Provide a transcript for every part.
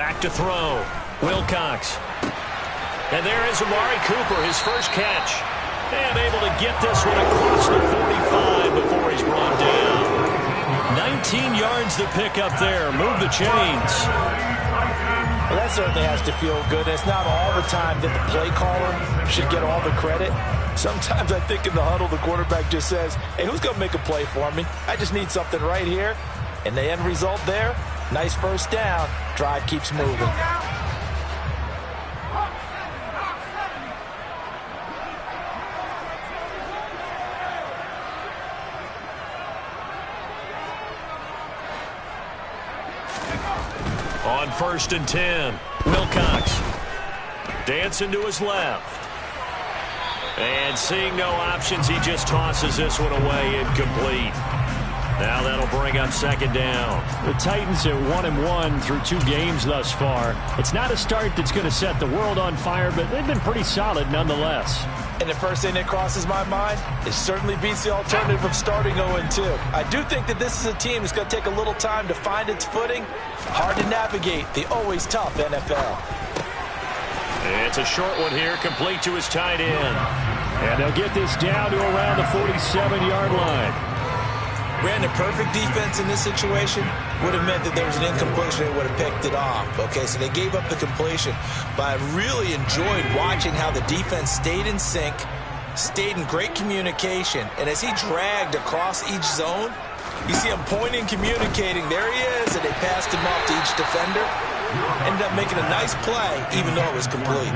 Back to throw. Wilcox. And there is Amari Cooper, his first catch. And able to get this one across the 45 before he's brought down. 19 yards to pick up there. Move the chains. Well, that certainly has to feel good. It's not all the time that the play caller should get all the credit. Sometimes I think in the huddle, the quarterback just says, hey, who's going to make a play for me? I just need something right here. And the end result there, nice first down. Drive keeps moving. On 1st and 10, Wilcox dancing to his left. And seeing no options, he just tosses this one away, incomplete. Now that'll bring up 2nd down. The Titans at 1-1 through 2 games thus far. It's not a start that's going to set the world on fire, but they've been pretty solid nonetheless. And the first thing that crosses my mind, it certainly beats the alternative of starting 0-2. I do think that this is a team that's going to take a little time to find its footing. Hard to navigate the always tough NFL. It's a short one here, complete to his tight end. And they'll get this down to around the 47-yard line. Ran the perfect defense in this situation would have meant that there was an incompletion. They would have picked it off. Okay, so they gave up the completion. But I really enjoyed watching how the defense stayed in sync, stayed in great communication. And as he dragged across each zone, you see him pointing, communicating. There he is, and they passed him off to each defender. Ended up making a nice play, even though it was complete.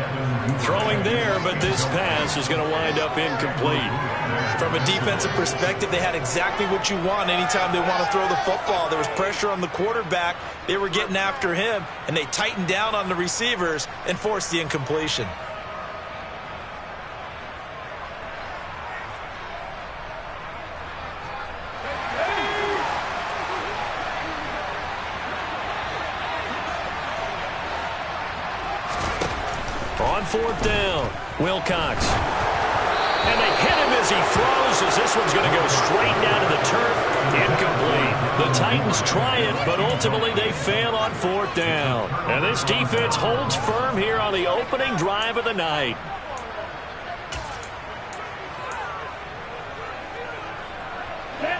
Throwing there, but this pass is going to wind up incomplete. From a defensive perspective, they had exactly what you want anytime they want to throw the football. There was pressure on the quarterback. They were getting after him, and they tightened down on the receivers and forced the incompletion. On 4th down, Wilcox. And they hit him as he throws, as this one's going to go straight down to the turf. Incomplete. The Titans try it, but ultimately they fail on 4th down. And this defense holds firm here on the opening drive of the night.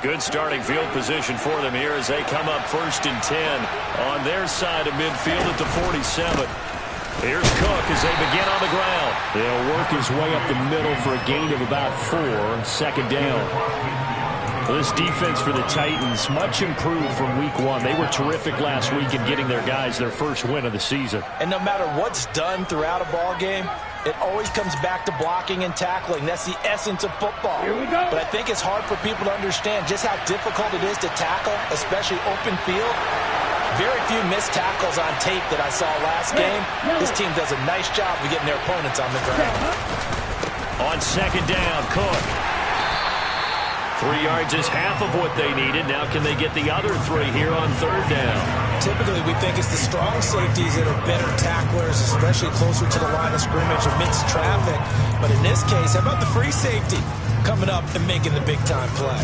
Good starting field position for them here as they come up 1st and 10 on their side of midfield at the 47. Here's Cook as they begin on the ground. They'll work his way up the middle for a gain of about 4, 2nd down. This defense for the Titans, much improved from week 1. They were terrific last week in getting their guys their first win of the season. And no matter what's done throughout a ball game, it always comes back to blocking and tackling. That's the essence of football. Here we go. But I think it's hard for people to understand just how difficult it is to tackle, especially open field. Very few missed tackles on tape that I saw last game. This team does a nice job of getting their opponents on the ground. On 2nd down, Cook. 3 yards is half of what they needed. Now can they get the other 3 here on 3rd down? Typically, we think it's the strong safeties that are better tacklers, especially closer to the line of scrimmage amidst traffic. But in this case, how about the free safety coming up and making the big-time play?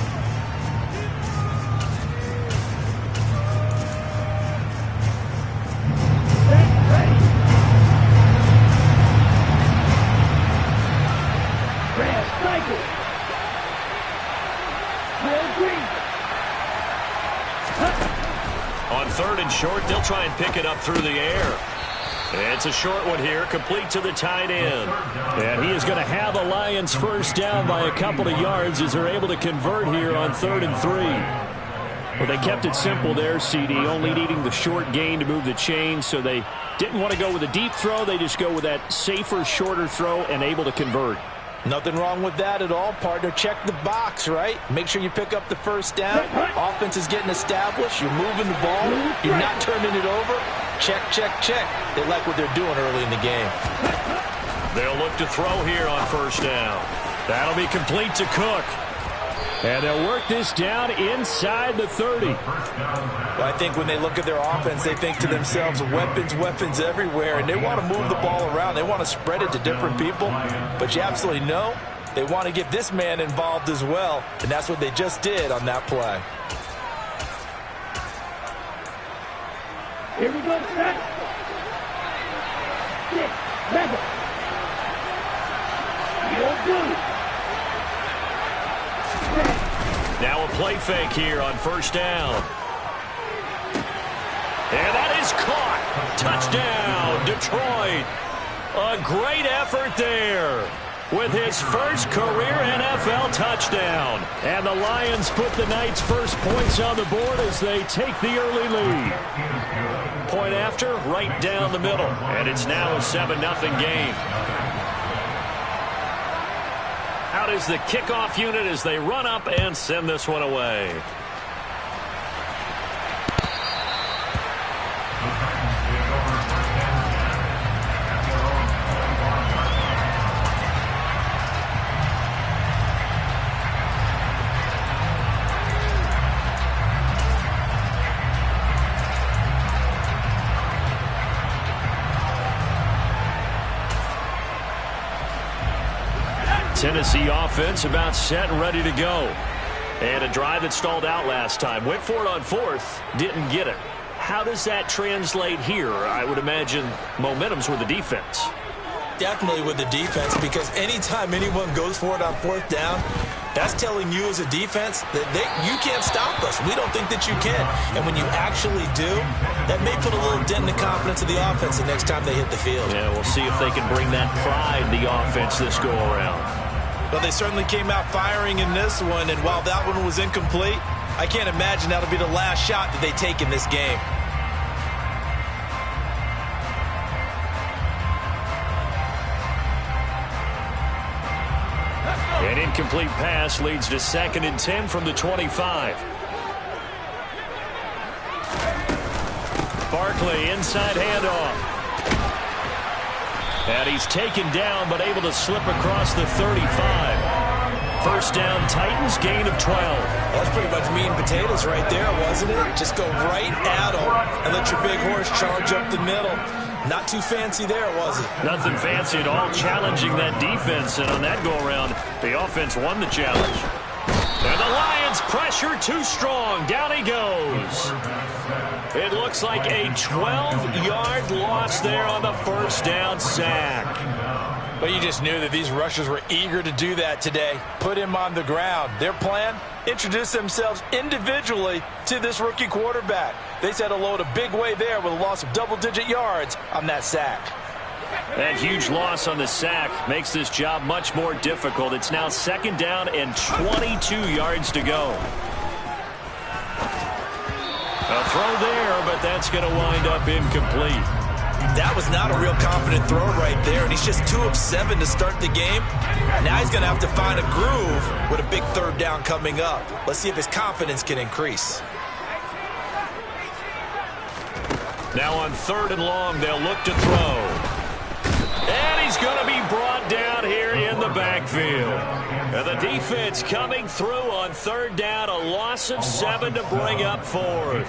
On 3rd and short, they'll try and pick it up through the air. It's a short one here, complete to the tight end. And he is going to have a Lions first down by a couple of yards as they're able to convert here on 3rd and 3. Well, they kept it simple there, CD, only needing the short gain to move the chains, so they didn't want to go with a deep throw. They just go with that safer, shorter throw and able to convert. Nothing wrong with that at all, partner. Check the box, right? Make sure you pick up the first down. Offense is getting established. You're moving the ball. You're not turning it over. Check, check, check. They like what they're doing early in the game. They'll look to throw here on 1st down. That'll be complete to Cook. And they'll work this down inside the 30. Well, I think when they look at their offense, they think to themselves, weapons, weapons everywhere, and they want to move the ball around. They want to spread it to different people, but you absolutely know they want to get this man involved as well, and that's what they just did on that play. Here we go, set. Now a play fake here on first down. And that is caught. Touchdown, Detroit. A great effort there with his first career NFL touchdown. And the Lions put the Knights' first points on the board as they take the early lead. Point after, right down the middle. And it's now a 7-0 game. Out is the kickoff unit as they run up and send this one away. Tennessee offense about set and ready to go. And a drive that stalled out last time. Went for it on fourth, didn't get it. How does that translate here? I would imagine momentum's with the defense. Definitely with the defense, because anytime anyone goes for it on fourth down, that's telling you as a defense that you can't stop us. We don't think that you can. And when you actually do, that may put a little dent in the confidence of the offense the next time they hit the field. Yeah, we'll see if they can bring that pride in the offense this go around. Well, they certainly came out firing in this one, and while that one was incomplete, I can't imagine that'll be the last shot that they take in this game. An incomplete pass leads to 2nd and 10 from the 25. Barkley, inside handoff. And he's taken down, but able to slip across the 35. First down, Titans, gain of 12. That's pretty much meat and potatoes right there, wasn't it? Just go right at them and let your big horse charge up the middle. Not too fancy there, was it? Nothing fancy at all, challenging that defense. And on that go-around, the offense won the challenge. And the Lions pressure too strong. Down he goes. It looks like a 12-yard loss there on the first down sack. But you just knew that these rushers were eager to do that today. Put him on the ground. Their plan, introduce themselves individually to this rookie quarterback. They said hello in a big way there with a loss of double-digit yards on that sack. That huge loss on the sack makes this job much more difficult. It's now 2nd down and 22 yards to go. A throw there, but that's going to wind up incomplete. That was not a real confident throw right there, and he's just 2 of 7 to start the game. Now he's going to have to find a groove with a big 3rd down coming up. Let's see if his confidence can increase. Now on 3rd and long, they'll look to throw. And he's going to be brought down here in the backfield. And the defense coming through on 3rd down, a loss of 7 to bring up 4th.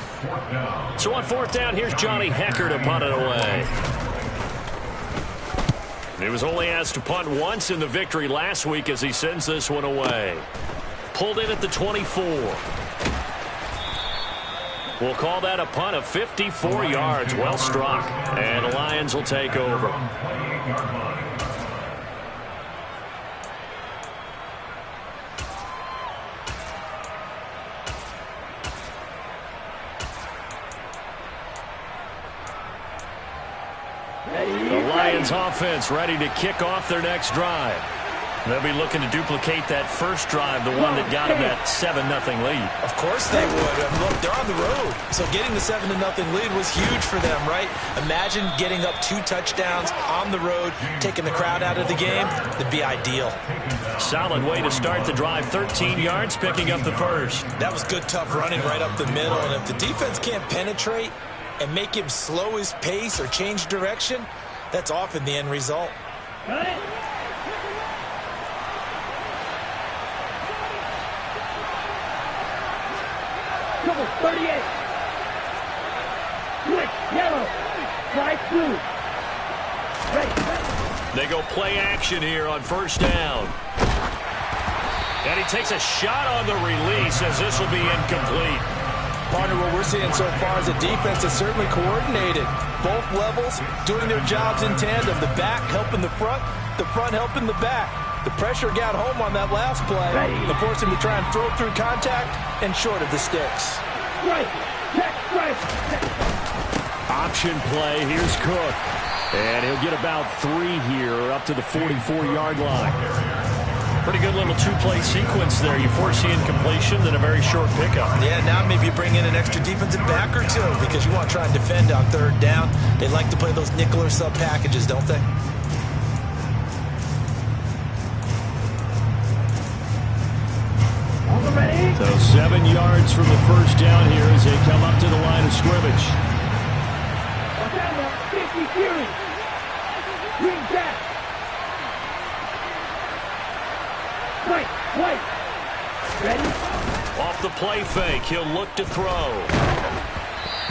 So on 4th down, here's Johnny Hecker to punt it away. He was only asked to punt once in the victory last week as he sends this one away. Pulled in at the 24. We'll call that a punt of 54 yards. Well struck. And the Lions will take over. The Lions offense ready to kick off their next drive. They'll be looking to duplicate that first drive, the one that got them that 7-0 lead. Of course they would. Look, they're on the road. So getting the 7-0 lead was huge for them, right? Imagine getting up 2 touchdowns on the road, taking the crowd out of the game. That'd be ideal. Solid way to start the drive. 13 yards, picking up the first. That was good, tough running right up the middle. And if the defense can't penetrate and make him slow his pace or change direction, that's often the end result. Got it. Double 38. Switch, yellow. Fly blue. Ready. They go play action here on first down. And he takes a shot on the release as this will be incomplete. partner, what we're seeing so far is a defense that's certainly coordinated. Both levels doing their jobs in tandem. The back helping the front helping the back. The pressure got home on that last play and forced him to try and throw through contact and short of the sticks. Right. Check, right. Option play. Here's Cook. And he'll get about 3 here up to the 44-yard line. Pretty good little two-play sequence there. You force the incompletion, then a very short pickup. Yeah, now maybe you bring in an extra defensive back or two because you want to try and defend on third down. They like to play those nickel or sub packages, don't they? So 7 yards from the first down here as they come up to the line of scrimmage. Watch out now. 50 Fury. Green back. White. Ready? Off the play fake, he'll look to throw.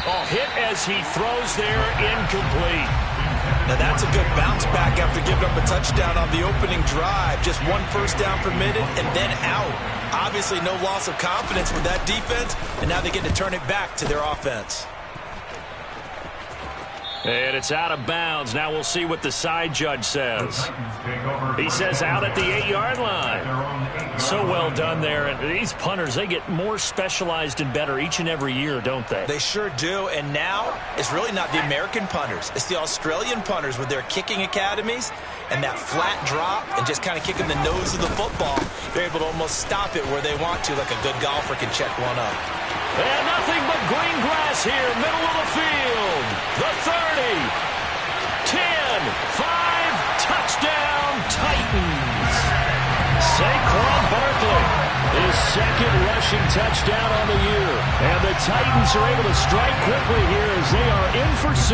Oh, hit as he throws there, incomplete. Now that's a good bounce back after giving up a touchdown on the opening drive. Just 1 first down permitted and then out. Obviously no loss of confidence with that defense, and now they get to turn it back to their offense. And it's out of bounds. Now we'll see what the side judge says. He says out at the 8-yard line. So well done there. And these punters, they get more specialized and better each and every year, don't they? They sure do. And now it's really not the American punters. It's the Australian punters with their kicking academies and that flat drop and just kind of kicking the nose of the football. They're able to almost stop it where they want to, like a good golfer can check one up. And nothing but green grass here, middle of the field. The 30, 10, 5, touchdown, Titans. Saquon Barkley, his second rushing touchdown on the year. And the Titans are able to strike quickly here as they are in for 6.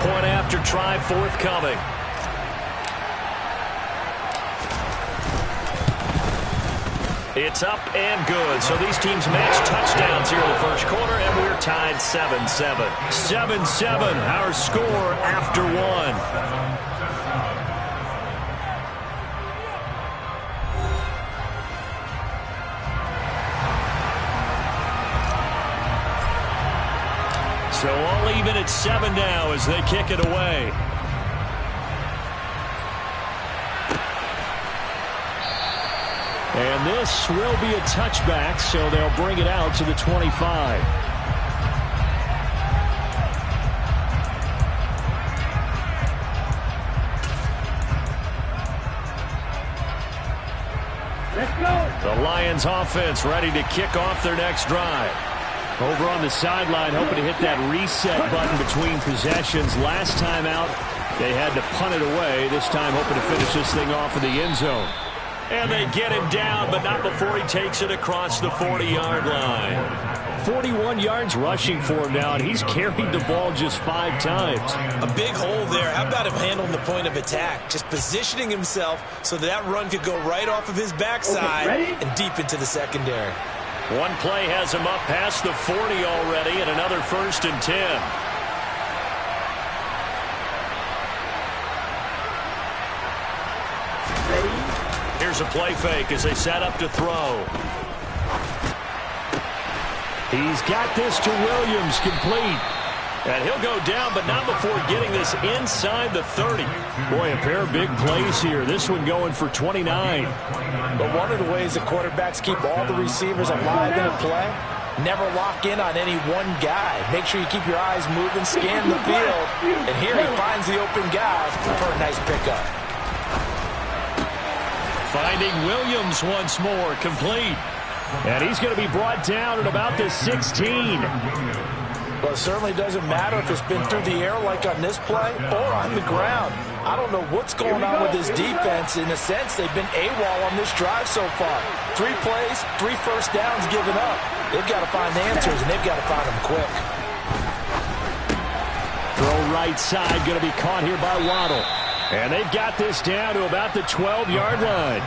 Point after try forthcoming. It's up and good. So these teams match touchdowns here in the first quarter, and we're tied 7-7. 7-7, our score after 1. So all even at 7 now as they kick it away. And this will be a touchback, so they'll bring it out to the 25. Let's go. The Lions offense ready to kick off their next drive. Over on the sideline, hoping to hit that reset button between possessions. Last time out, they had to punt it away. This time hoping to finish this thing off in the end zone. And they get him down, but not before he takes it across the 40-yard line. 41 yards rushing for him now, and he's carried the ball just 5 times. A big hole there. How about him handling the point of attack? Just positioning himself so that run could go right off of his backside and deep into the secondary. One play has him up past the 40 already, and another 1st and 10. Here's a play fake as they set up to throw. He's got this to Williams, complete. And he'll go down, but not before getting this inside the 30. Boy, a pair of big plays here. This one going for 29. But one of the ways the quarterbacks keep all the receivers alive in a play, never lock in on any one guy. Make sure you keep your eyes moving, scan the field. And here he finds the open guy for a nice pickup. Finding Williams once more, complete. And he's going to be brought down at about the 16. Well, it certainly doesn't matter if it's been through the air like on this play or on the ground. I don't know what's going on with this defense. In a sense, they've been AWOL on this drive so far. 3 plays, 3 first downs given up. They've got to find answers, and they've got to find them quick. Throw right side, going to be caught here by Waddle. And they've got this down to about the 12-yard line.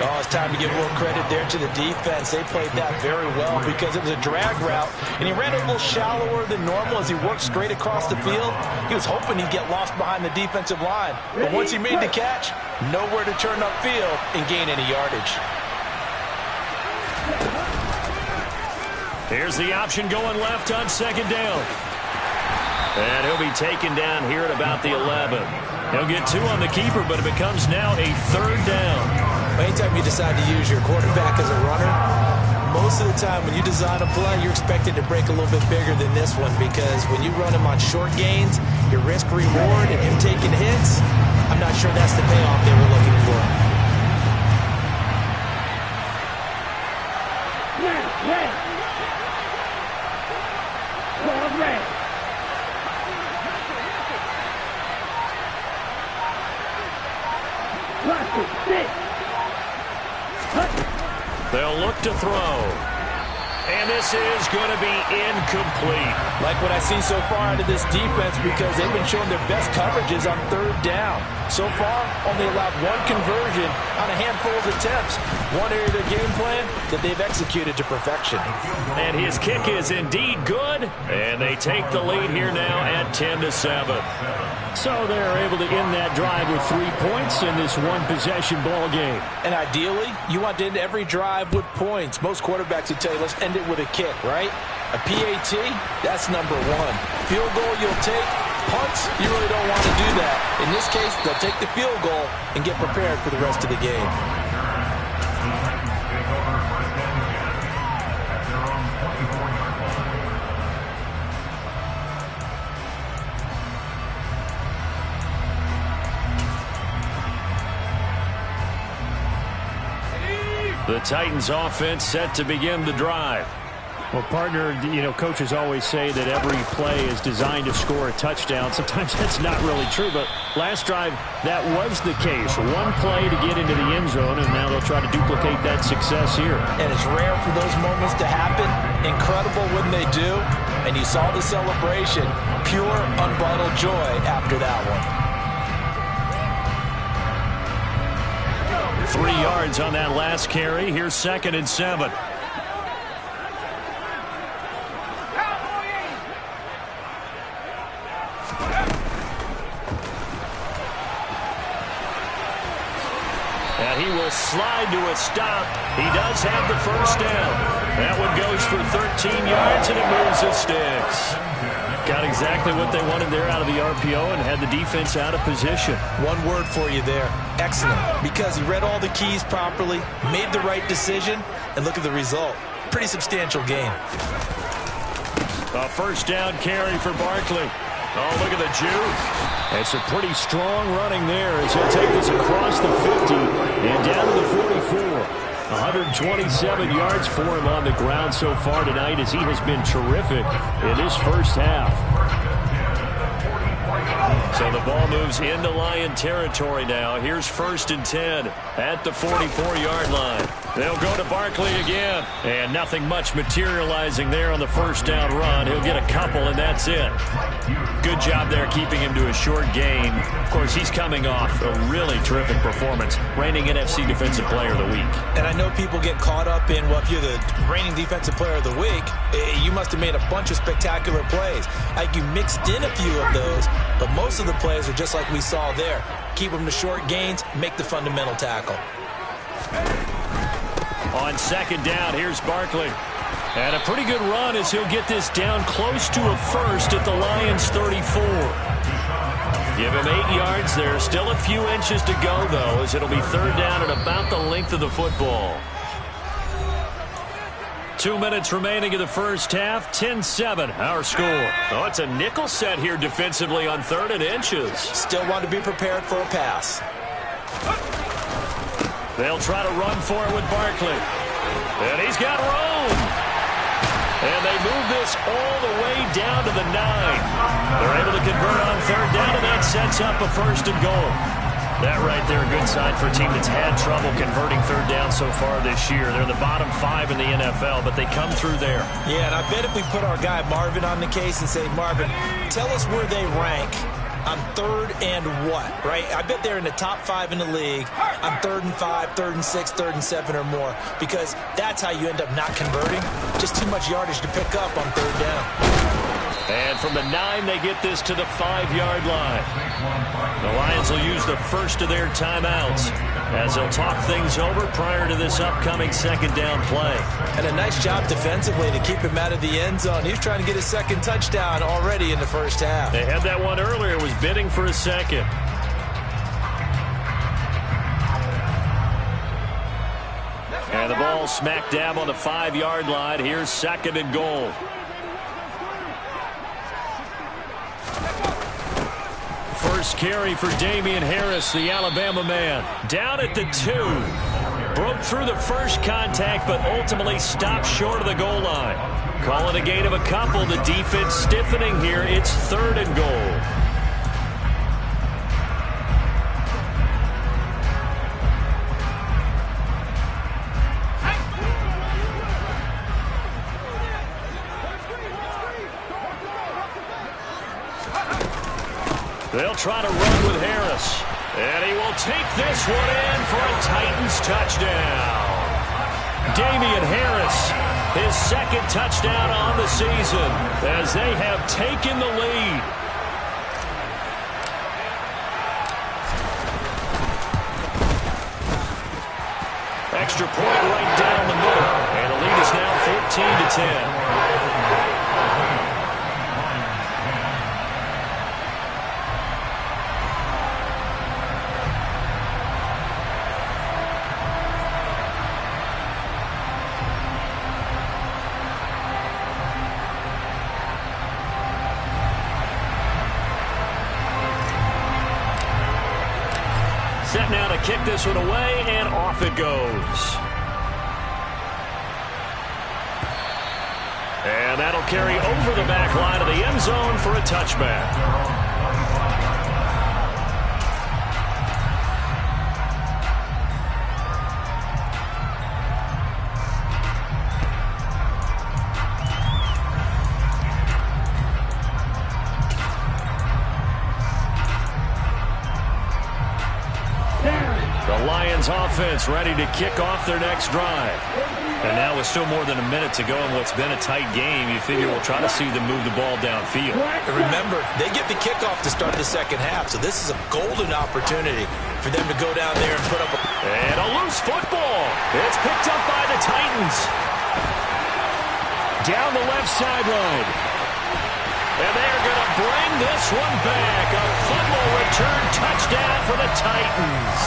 Oh, it's time to give a little credit there to the defense. They played that very well because it was a drag route, and he ran a little shallower than normal as he worked straight across the field. He was hoping he'd get lost behind the defensive line, but once he made the catch, nowhere to turn upfield and gain any yardage. Here's the option going left on second down. And he'll be taken down here at about the 11. He'll get 2 on the keeper, but it becomes now a third down. Anytime you decide to use your quarterback as a runner, most of the time when you design a play, you're expected to break a little bit bigger than this one, because when you run him on short gains, your risk-reward and him taking hits, I'm not sure that's the payoff they were looking for. Red. Call red. Watch it. Sit. They'll look to throw. And this is going to be incomplete. Like what I've seen so far out of this defense, because they've been showing their best coverages on third down. So far, only allowed 1 conversion on a handful of attempts. One area of their game plan that they've executed to perfection. And his kick is indeed good. And they take the lead here now at 10-7. So they're able to end that drive with 3 points in this one-possession ball game. And ideally, you want to end every drive with points. Most quarterbacks would tell you, let's end it with a kick, right? A PAT, that's number 1. Field goal you'll take. Punts, you really don't want to do that. In this case, they'll take the field goal and get prepared for the rest of the game. The Titans offense set to begin the drive. Well, partner, coaches always say that every play is designed to score a touchdown. Sometimes that's not really true, but last drive, that was the case. 1 play to get into the end zone, and now they'll try to duplicate that success here. And it's rare for those moments to happen. Incredible when they do. And you saw the celebration. Pure, unbridled joy after that one. 3 yards on that last carry. Here's 2nd and 7. And he will slide to a stop. He does have the first down. That one goes for 13 yards, and it moves the sticks. Got exactly what they wanted there out of the RPO and had the defense out of position. One word for you there. Excellent. Because he read all the keys properly, made the right decision, and look at the result. Pretty substantial gain. A first down carry for Barkley. Oh, look at the juke. It's a pretty strong running there as he'll take this across the 50 and down to the 44. 127 yards for him on the ground so far tonight, as he has been terrific in this first half. So the ball moves into Lion territory now. Here's 1st and 10 at the 44-yard line. They'll go to Barkley again. And nothing much materializing there on the first down run. He'll get a couple, and that's it. Good job there keeping him to a short gain. Of course, he's coming off a really terrific performance, reigning NFC Defensive Player of the Week. And I know people get caught up in, well, if you're the reigning Defensive Player of the Week, you must have made a bunch of spectacular plays. Like, you mixed in a few of those, but most of the plays are just like we saw there. Keep them to short gains, make the fundamental tackle. On 2nd down, here's Barkley. And a pretty good run as he'll get this down close to a first at the Lions' 34. Give him 8 yards there. Still a few inches to go, though, as it'll be 3rd down at about the length of the football. 2 minutes remaining in the first half. 10-7, our score. Oh, it's a nickel set here defensively on 3rd and inches. Still want to be prepared for a pass. They'll try to run for it with Barkley. And he's got room. And they move this all the way down to the 9. They're able to convert on 3rd down, and that sets up a 1st and goal. That right there, a good sign for a team that's had trouble converting 3rd down so far this year. They're in the bottom 5 in the NFL, but they come through there. Yeah, and I bet if we put our guy Marvin on the case and say, Marvin, tell us where they rank on 3rd and what, right? I bet they're in the top 5 in the league on 3rd and 5, 3rd and 6, 3rd and 7 or more, because that's how you end up not converting. Just too much yardage to pick up on 3rd down. And from the 9, they get this to the 5-yard line. The Lions will use the first of their timeouts. as they'll talk things over prior to this upcoming second down play. And a nice job defensively to keep him out of the end zone. He was trying to get his second touchdown already in the first half. They had that one earlier, was bidding for a second. And the ball smack dab on the 5-yard line. Here's second and goal. First carry for Damian Harris, the Alabama man. Down at the 2. Broke through the first contact, but ultimately stopped short of the goal line. Call it a gain of a couple. The defense stiffening here. It's third and goal. They'll try to run with Harris. And he will take this one in for a Titans touchdown. Damian Harris, his second touchdown on the season as they have taken the lead. Extra point right down the middle. And the lead is now 14-10. Set now to kick this one away, and off it goes. And that'll carry over the back line of the end zone for a touchback. Offense ready to kick off their next drive. And now with still more than a minute to go in what's been a tight game, you figure we'll try to see them move the ball downfield. And remember, they get the kickoff to start the second half, so this is a golden opportunity for them to go down there and put up a... And a loose football. It's picked up by the Titans. Down the left sideline. And they're going to bring this one back. A fumble return touchdown for the Titans.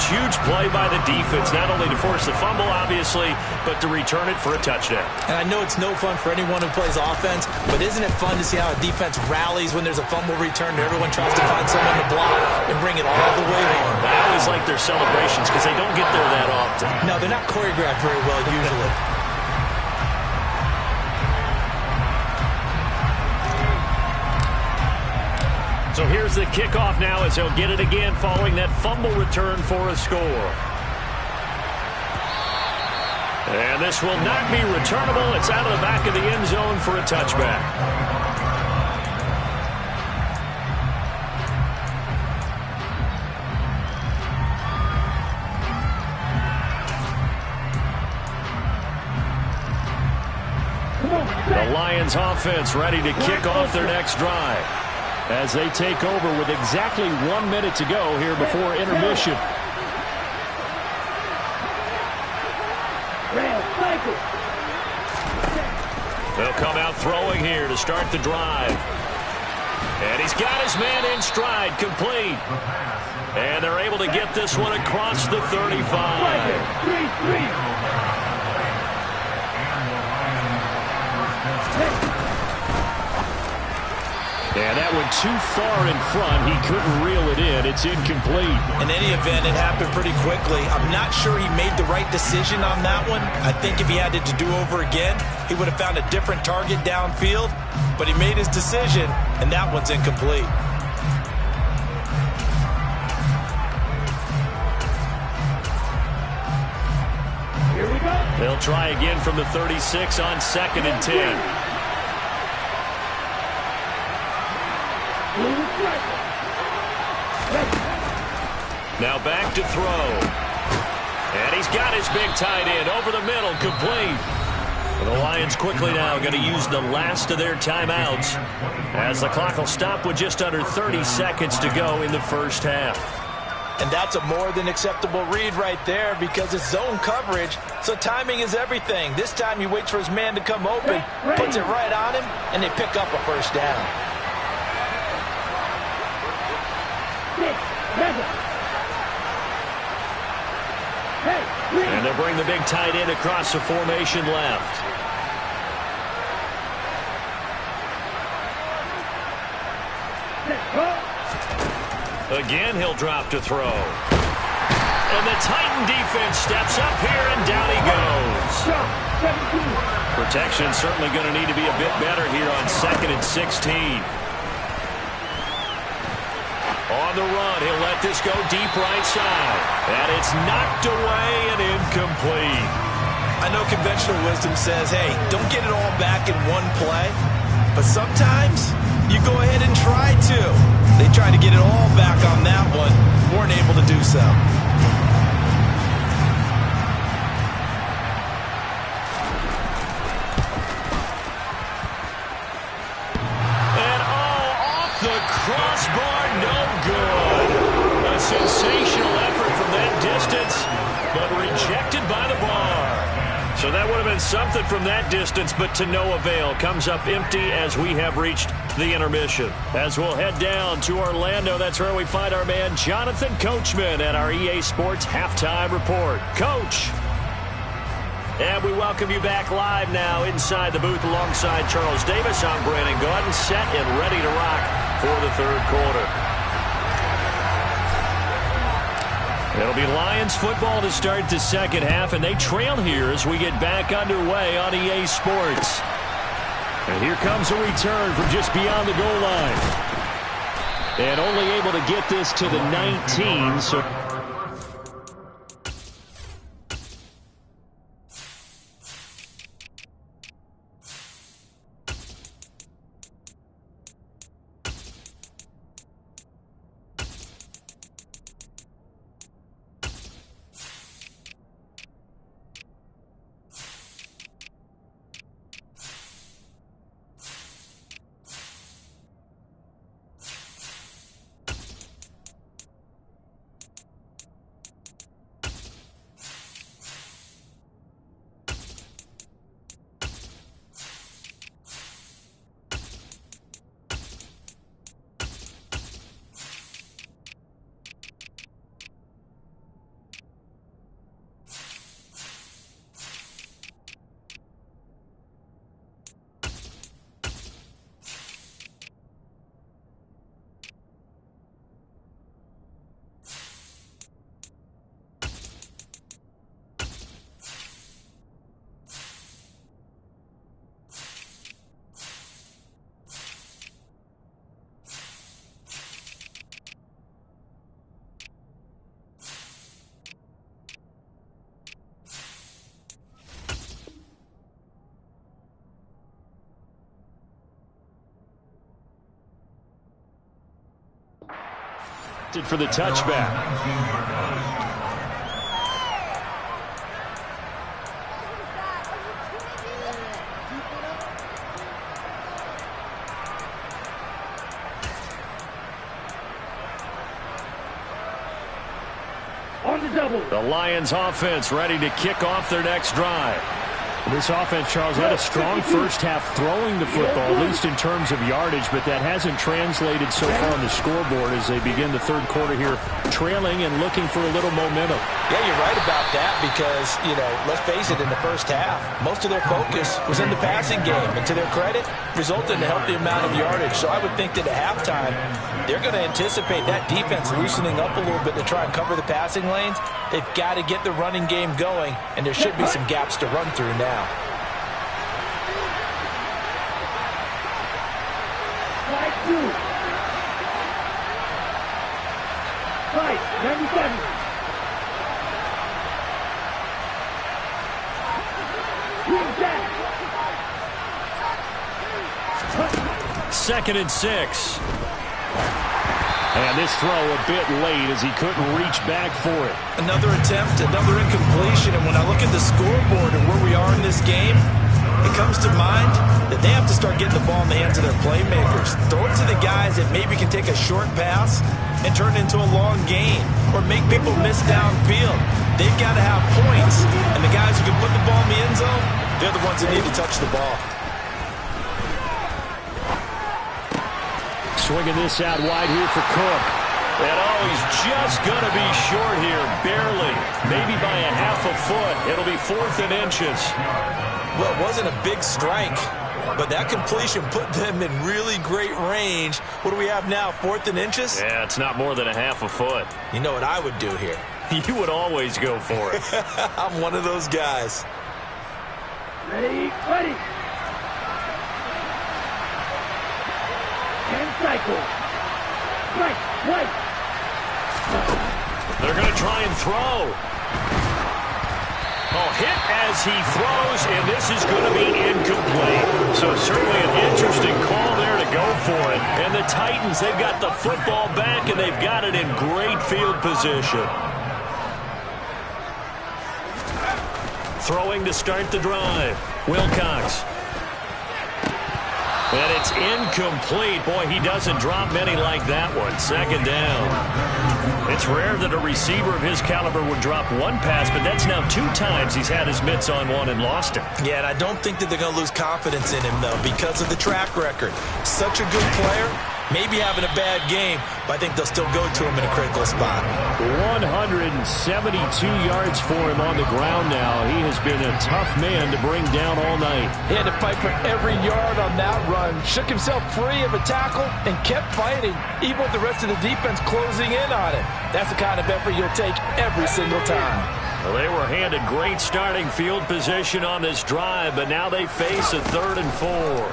Huge play by the defense, not only to force the fumble, obviously, but to return it for a touchdown. And I know it's no fun for anyone who plays offense, but isn't it fun to see how a defense rallies when there's a fumble return and everyone tries to find someone to block and bring it all the way home? I always like their celebrations because they don't get there that often. No, they're not choreographed very well usually. So here's the kickoff now as they'll get it again following that fumble return for a score. And this will not be returnable. It's out of the back of the end zone for a touchback. The Lions offense ready to kick off their next drive as they take over with exactly 1 minute to go here before intermission. They'll come out throwing here to start the drive. And he's got his man in stride, complete. And they're able to get this one across the 35. And that one too far in front. He couldn't reel it in. It's incomplete. In any event, it happened pretty quickly. I'm not sure he made the right decision on that one. I think if he had it to do over again, he would have found a different target downfield. But he made his decision, and that one's incomplete. Here we go. They'll try again from the 36 on 2nd and 10. Now back to throw. And he's got his big tight end over the middle, complete. And the Lions quickly now going to use the last of their timeouts as the clock will stop with just under 30 seconds to go in the first half. And that's a more than acceptable read right there because it's zone coverage, so timing is everything. This time he waits for his man to come open, puts it right on him, and they pick up a first down. And they'll bring the big tight end across the formation left. Again, he'll drop to throw. And the Titan defense steps up here, and down he goes. Protection certainly going to need to be a bit better here on 2nd and 16. On the run, he'll let this go deep right side. And it's knocked away and incomplete. I know conventional wisdom says, hey, don't get it all back in one play. But sometimes you go ahead and try to. They tried to get it all back on that one. Weren't able to do so. And off the crossbar, no good. A sensational effort from that distance, but rejected by the bar. So that would have been something from that distance, but to no avail. Comes up empty as we have reached the intermission. As we'll head down to Orlando, that's where we find our man Jonathan Coachman at our EA Sports Halftime Report. Coach. And we welcome you back live now inside the booth alongside Charles Davis. I'm Brandon Gaudin, set and ready to rock for the third quarter. It'll be Lions football to start the second half, and they trail here as we get back underway on EA Sports. And here comes a return from just beyond the goal line. And only able to get this to the 19, so... for the touchback. On the double. The Lions offense ready to kick off their next drive. This offense, Charles, had a strong first half throwing the football, at least in terms of yardage, but that hasn't translated so far on the scoreboard as they begin the third quarter here, trailing and looking for a little momentum. Yeah, you're right about that because, you know, let's face it, in the first half, most of their focus was in the passing game, and to their credit, resulted in a healthy amount of yardage. So I would think that at halftime, they're going to anticipate that defense loosening up a little bit to try and cover the passing lanes. They've got to get the running game going, and there should be some gaps to run through now. Slide 2. Slide 97. Who's that? 2nd and 6. And this throw a bit late as he couldn't reach back for it. Another attempt, another incompletion, and when I look at the scoreboard and where we are in this game, it comes to mind that they have to start getting the ball in the hands of their playmakers. Throw it to the guys that maybe can take a short pass and turn it into a long gain or make people miss downfield. They've got to have points, and the guys who can put the ball in the end zone, they're the ones that need to touch the ball. Swinging this out wide here for Cook. And he's just going to be short here, barely. Maybe by a half a foot. It'll be 4th and inches. Well, it wasn't a big strike, but that completion put them in really great range. What do we have now, 4th and inches? Yeah, it's not more than a half a foot. You know what I would do here? You would always go for it. I'm one of those guys. Ready, ready. 10 cycles. Right, right. They're going to try and throw. Oh, hit as he throws, and this is going to be incomplete. So certainly an interesting call there to go for it. And the Titans, they've got the football back, and they've got it in great field position. Throwing to start the drive. Wilcox. And it's incomplete. Boy, he doesn't drop many like that one. 2nd down. It's rare that a receiver of his caliber would drop one pass, but that's now 2 times he's had his mitts on one and lost it. Yeah, and I don't think that they're going to lose confidence in him, though, because of the track record. Such a good player, maybe having a bad game, but I think they'll still go to him in a critical spot. 172 yards for him on the ground now. He has been a tough man to bring down all night. He had to fight for every yard on that run. Shook himself free of a tackle and kept fighting, even with the rest of the defense closing in on it. That's the kind of effort you'll take every single time. Well, they were handed great starting field position on this drive, but now they face a 3rd and 4.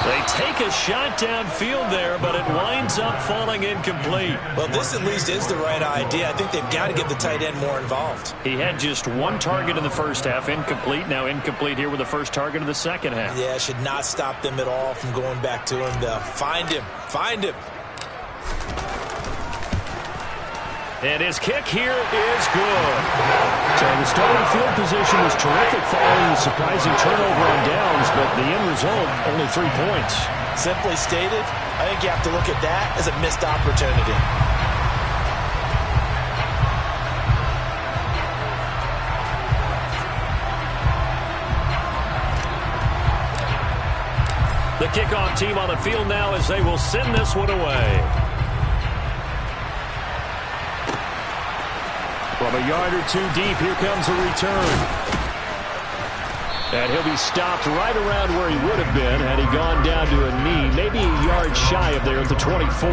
They take a shot downfield there, but it winds up falling incomplete. Well, this at least is the right idea. I think they've got to get the tight end more involved. He had just 1 target in the first half, incomplete. Now incomplete here with the first target of the second half. Yeah, should not stop them at all from going back to him, though. Find him. Find him. And his kick here is good. So the starting field position was terrific following the surprising turnover on downs, but the end result, only 3 points. Simply stated, I think you have to look at that as a missed opportunity. The kickoff team on the field now as they will send this one away. From a yard or 2 deep, here comes a return. And he'll be stopped right around where he would have been had he gone down to a knee, maybe a yard shy of there at the 24.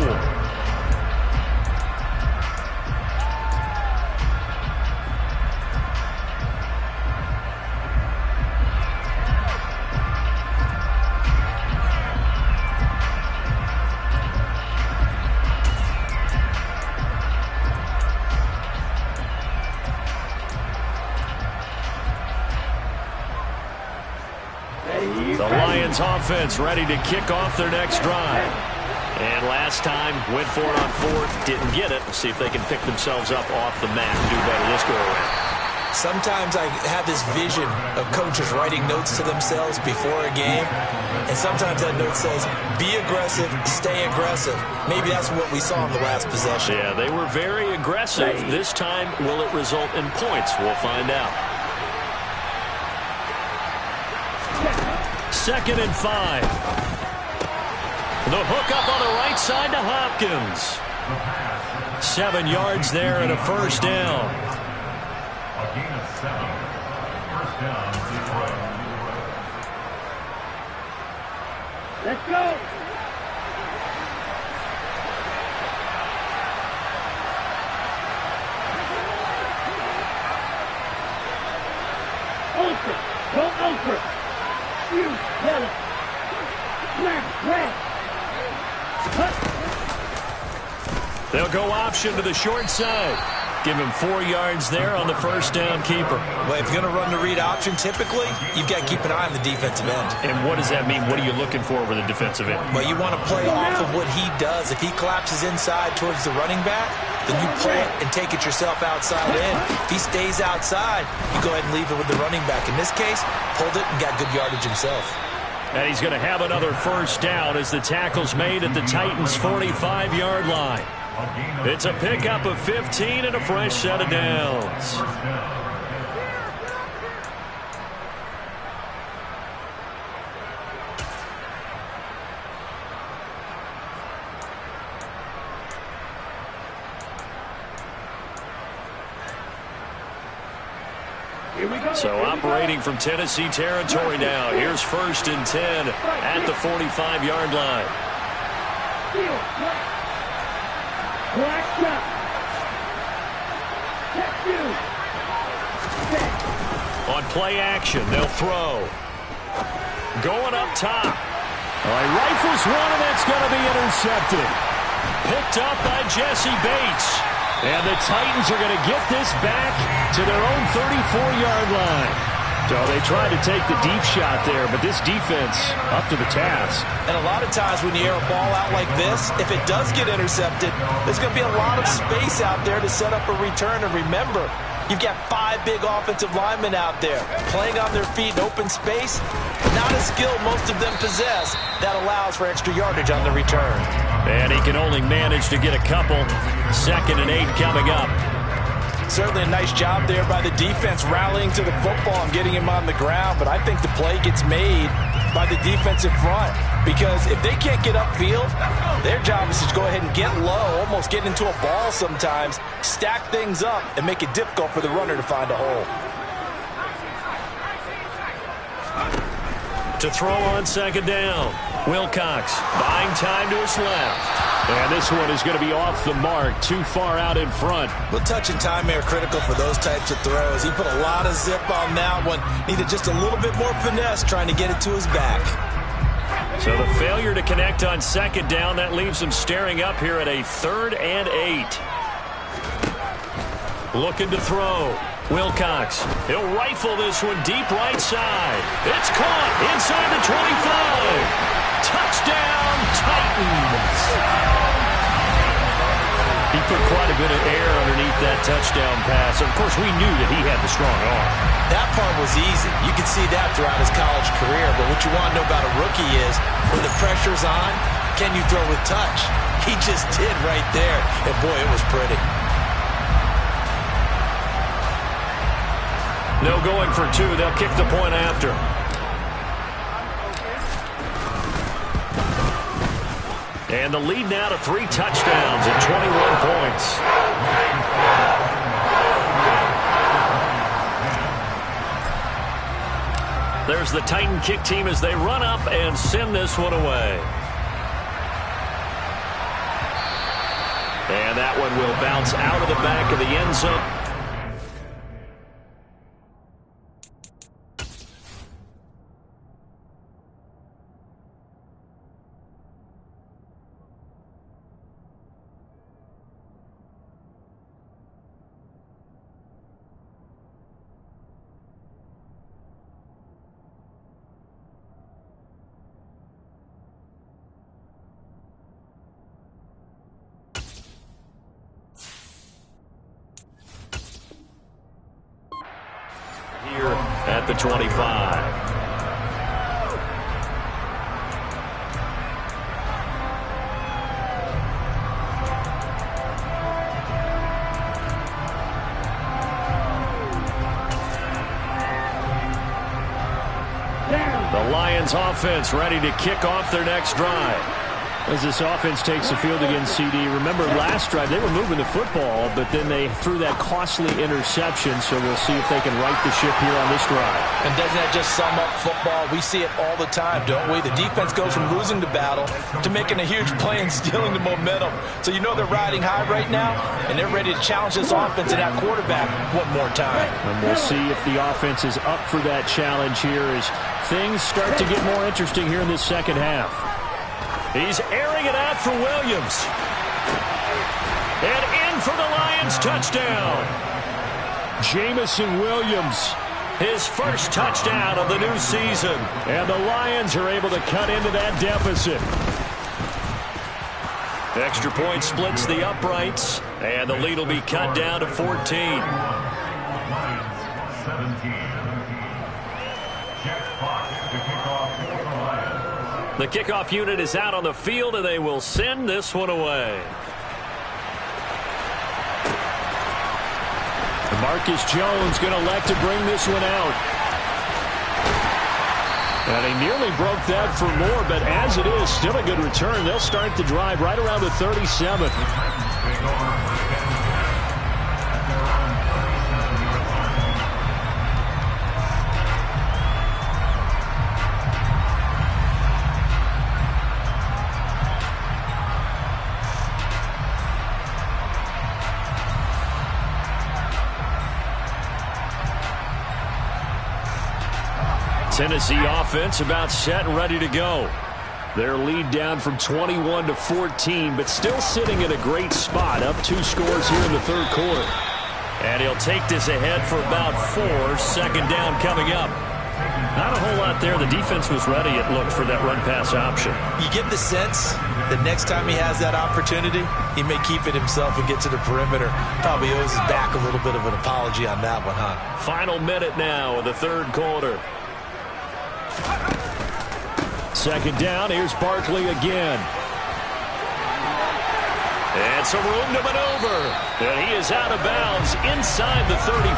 The Lions offense ready to kick off their next drive. And last time, went for it on 4th, didn't get it. We'll see if they can pick themselves up off the mat and do better this go around. Sometimes I have this vision of coaches writing notes to themselves before a game, and sometimes that note says, be aggressive, stay aggressive. Maybe that's what we saw in the last possession. Yeah, they were very aggressive. This time, will it result in points? We'll find out. 2nd and 5. The hook up on the right side to Hopkins. 7 yards there and a first down. Let's go. Ultra. Go ultra. Shoot. Yellow. Smash. Red. Cut. They'll go option to the short side. Give him 4 yards there on the first down keeper. Well, if you're going to run the read option, typically, you've got to keep an eye on the defensive end. And what does that mean? What are you looking for with a defensive end? Well, you want to play off of what he does. If he collapses inside towards the running back, then you pull it and take it yourself outside in. If he stays outside, you go ahead and leave it with the running back. In this case, pulled it and got good yardage himself. And he's going to have another first down as the tackle's made at the Titans' 45-yard line. It's a pickup of 15 and a fresh set of downs. So operating from Tennessee territory now. Here's 1st and 10 at the 45-yard line. On play action, they'll throw. Going up top. All right, rifles one, and that's going to be intercepted. Picked up by Jesse Bates. And the Titans are going to get this back to their own 34-yard line. So they tried to take the deep shot there, but this defense up to the task. And a lot of times when you air a ball out like this, if it does get intercepted, there's going to be a lot of space out there to set up a return. And remember, you've got 5 big offensive linemen out there playing on their feet in open space. Not a skill most of them possess that allows for extra yardage on the return. And he can only manage to get a couple. 2nd and 8 coming up. Certainly a nice job there by the defense rallying to the football and getting him on the ground. But I think the play gets made by the defensive front. Because if they can't get upfield, their job is to go ahead and get low, almost get into a ball sometimes, stack things up, and make it difficult for the runner to find a hole. To throw on 2nd down. Wilcox buying time to his left. And this one is going to be off the mark, too far out in front. Well, touch and time are critical for those types of throws. He put a lot of zip on that one. Needed just a little bit more finesse trying to get it to his back. So the failure to connect on 2nd down, that leaves him staring up here at a 3rd and 8. Looking to throw. Wilcox, he'll rifle this one deep right side. It's caught inside the 25. Touchdown, Titans. He put quite a bit of air underneath that touchdown pass. Of course, we knew that he had the strong arm. That part was easy. You could see that throughout his college career. But what you want to know about a rookie is when the pressure's on, can you throw with touch? He just did right there. And, boy, it was pretty. No going for 2. They'll kick the point after. And the lead now to 3 touchdowns and 21 points. There's the Titan kick team as they run up and send this one away. And that one will bounce out of the back of the end zone. At the 25. The Lions offense ready to kick off their next drive. As this offense takes the field against CD, remember last drive they were moving the football, but then they threw that costly interception, so we'll see if they can right the ship here on this drive. And doesn't that just sum up football? We see it all the time, don't we? The defense goes from losing the battle to making a huge play and stealing the momentum. So you know they're riding high right now, and they're ready to challenge this offense and that quarterback one more time. And we'll see if the offense is up for that challenge here as things start to get more interesting here in this second half. He's airing it out for Williams. And in for the Lions, touchdown. Jamison Williams, his first touchdown of the new season. And the Lions are able to cut into that deficit. Extra point splits the uprights, and the lead will be cut down to 14. The kickoff unit is out on the field, and they will send this one away. Marcus Jones going to elect to bring this one out. And he nearly broke that for more, but as it is, still a good return. They'll start the drive right around the 37. Tennessee offense about set and ready to go. Their lead down from 21 to 14, but still sitting at a great spot, up 2 scores here in the third quarter. And he'll take this ahead for about 4. Second down coming up. Not a whole lot there. The defense was ready, it looked, for that run-pass option. You get the sense that next time he has that opportunity, he may keep it himself and get to the perimeter. Probably owes his back a little bit of an apology on that one, huh? Final minute now of the third quarter. Second down, here's Barkley again. And some room to maneuver. And he is out of bounds inside the 35.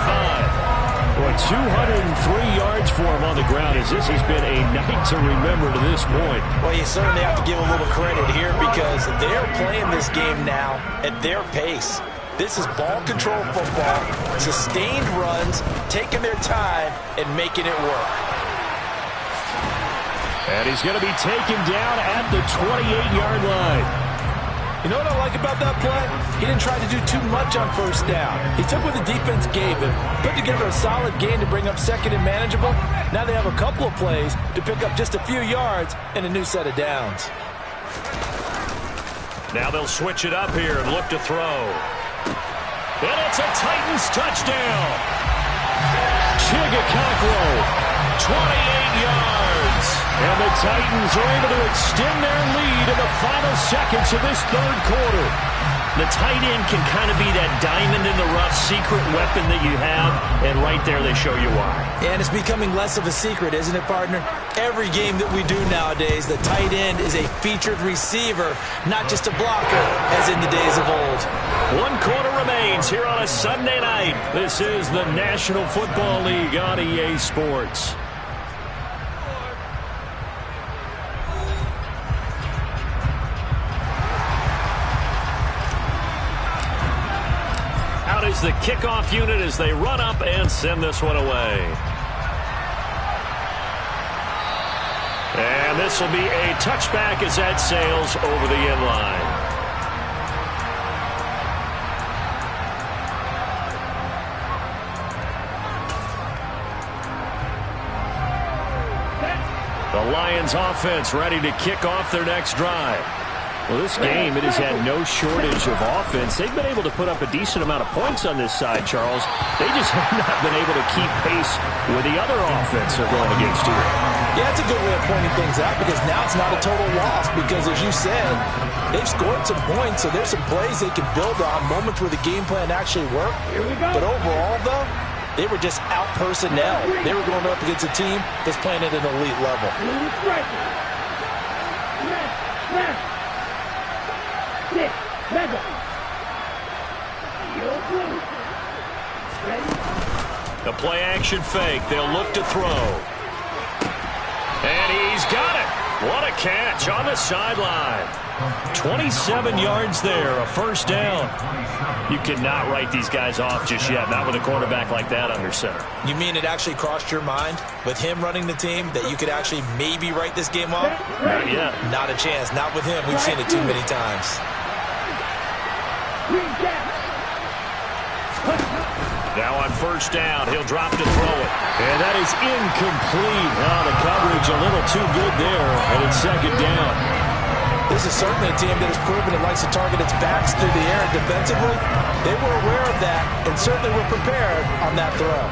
Boy, 203 yards for him on the ground, as this has been a night to remember to this point. Well, you certainly have to give a little credit here because they're playing this game now at their pace. This is ball control football, sustained runs, taking their time, and making it work. And he's going to be taken down at the 28-yard line. You know what I like about that play? He didn't try to do too much on first down. He took what the defense gave him, put together a solid game to bring up second and manageable. Now they have a couple of plays to pick up just a few yards and a new set of downs. Now they'll switch it up here and look to throw. And it's a Titans touchdown. Chigakaklo, 28 yards. And the Titans are able to extend their lead in the final seconds of this third quarter. The tight end can kind of be that diamond in the rough secret weapon that you have, and right there they show you why. And it's becoming less of a secret, isn't it, partner? Every game that we do nowadays, the tight end is a featured receiver, not just a blocker, as in the days of old. 1 quarter remains here on a Sunday night. This is the National Football League on EA Sports. Is the kickoff unit as they run up and send this one away. And this will be a touchback as that sails over the end line. The Lions offense ready to kick off their next drive. Well, this game, it has had no shortage of offense. They've been able to put up a decent amount of points on this side, Charles. They just have not been able to keep pace with the other offense they're going against here. Yeah, that's a good way of pointing things out because now it's not a total loss because, as you said, they've scored some points, so there's some plays they can build on, moments where the game plan actually worked. But overall, though, they were just out personnel. They were going up against a team that's playing at an elite level. The play action fake. They'll look to throw. And he's got it. What a catch on the sideline. 27 yards there, a first down. You cannot write these guys off just yet, not with a quarterback like that under center. You mean it actually crossed your mind with him running the team that you could actually maybe write this game off? Not yet. Not a chance. Not with him. We've seen it too many times. Now on first down, he'll drop to throw it. And that is incomplete. Oh, the coverage a little too good there, and it's second down. This is certainly a team that has proven it likes to target its backs through the air, and defensively, they were aware of that and certainly were prepared on that throw.